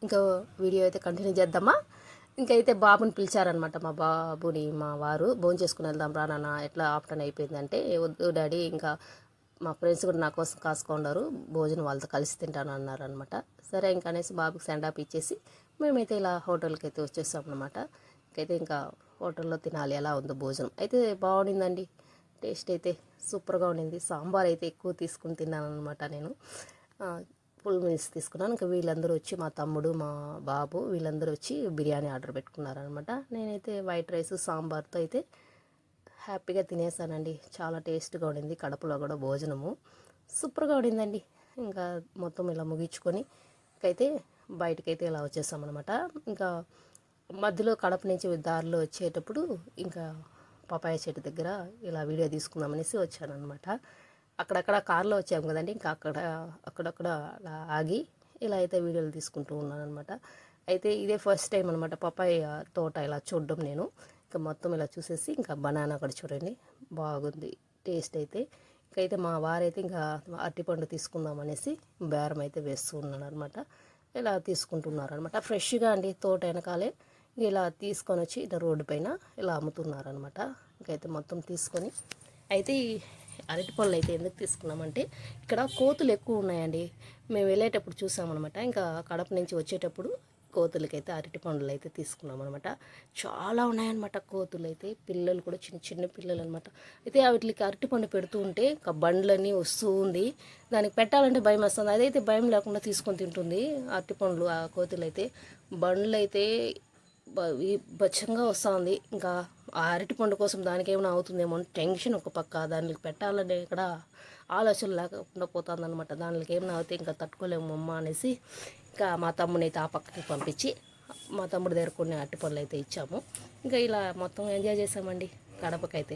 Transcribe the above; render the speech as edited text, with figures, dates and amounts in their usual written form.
ఇంకా వీడియో అయితే కంటిన్యూ చేద్దామా. ఇంకైతే బాబుని పిలిచారనమాట. మా బాబుని మా వారు భోజనం చేసుకుని వెళ్దాం రా నాన్న, ఎట్లా ఆఫ్టర్నూన్ అయిపోయిందంటే, వద్దు డాడీ ఇంకా మా ఫ్రెండ్స్ కూడా నా కోసం కాసుకున్నారు, భోజనం వాళ్ళతో కలిసి తింటాను అన్నారనమాట. సరే ఇంకా అనేసి బాబుకి సెండ్ ఆఫ్ ఇచ్చేసి మేమైతే ఇలా హోటల్కి అయితే వచ్చేసాం అనమాట. ఇంకైతే ఇంకా హోటల్లో తినాలి ఎలా ఉందో భోజనం. అయితే బాగుండిందండి, టేస్ట్ అయితే సూపర్గా ఉండింది. సాంబార్ అయితే ఎక్కువ తీసుకుని తిన్నాను అనమాట నేను. ఫుల్ మీల్స్ తీసుకున్నాను. ఇంకా వీళ్ళందరూ వచ్చి మా తమ్ముడు మా బాబు వీళ్ళందరూ వచ్చి బిర్యానీ ఆర్డర్ పెట్టుకున్నారనమాట. నేనైతే వైట్ రైస్ సాంబార్తో అయితే హ్యాపీగా తినేసానండి. చాలా టేస్ట్గా ఉండింది. కడుపులో కూడా భోజనము సూపర్గా ఉండిందండి. ఇంకా మొత్తం ఇలా ముగించుకొని ఇంకైతే బయటకైతే ఇలా వచ్చేసామన్నమాట. ఇంకా మధ్యలో కడప నుంచి దారిలో వచ్చేటప్పుడు ఇంకా పపాయ చెట్టు దగ్గర ఇలా వీడియో తీసుకుందామనేసి వచ్చానమాట. అక్కడక్కడ కారులో వచ్చాము కదండి, ఇంకా అక్కడక్కడ అలా ఆగి ఇలా అయితే వీడియోలు తీసుకుంటూ ఉన్నాను అనమాట. అయితే ఇదే ఫస్ట్ టైం అనమాట పపాయ తోట ఇలా చూడడం నేను. ఇంకా మొత్తం ఇలా చూసేసి ఇంకా బనానా కూడా చూడండి బాగుంది టేస్ట్ అయితే. ఇంకైతే మా వారైతే ఇంకా అరటిపండు తీసుకుందాం అనేసి బేరం అయితే వేస్తూ ఉన్నాను అనమాట. ఇలా తీసుకుంటున్నారు అనమాట. ఫ్రెష్గా అండి, తోట వెనకాలే ఇలా తీసుకొని వచ్చి ఇలా రోడ్డు పైన ఇలా అమ్ముతున్నారనమాట. ఇంకైతే మొత్తం తీసుకొని అయితే ఈ అరటిపళ్ళు అయితే ఎందుకు తీసుకున్నామంటే ఇక్కడ కోతులు ఎక్కువ ఉన్నాయండి. మేము వెళ్ళేటప్పుడు చూసామన్నమాట. ఇంకా కడప నుంచి వచ్చేటప్పుడు కోతులకైతే అరటి పండ్లు అయితే తీసుకున్నాం అనమాట. చాలా ఉన్నాయన్నమాట కోతులు అయితే, పిల్లలు కూడా చిన్న చిన్న పిల్లలు అనమాట. అయితే వాటికి అరటి పండు పెడుతూ ఉంటే ఇంకా బండ్లన్నీ వస్తూ ఉంది, దానికి పెట్టాలంటే భయం వస్తుంది. అదైతే భయం లేకుండా తీసుకొని తింటుంది అరటి పండ్లు. ఆ కోతులు అయితే బండ్లు అయితే బచ్చంగా వస్తుంది. ఇంకా ఆ అరటి పండు కోసం దానికి ఏమైనా అవుతుందేమో అని టెన్షన్ ఒక పక్క, దానికి పెట్టాలని ఇక్కడ ఆలోచన లేకుండా పోతుంది అనమాట. దానికి ఏమైనా అవుతే ఇంకా తట్టుకోలేము అమ్మ అనేసి ఇంకా మా తమ్ముని అయితే ఆ పక్కకి పంపించి మా తమ్ముడి దగ్గర కొన్ని అరటి పళ్ళు అయితే ఇచ్చాము. ఇంకా ఇలా మొత్తం ఎంజాయ్ చేసామండి కడపకైతే.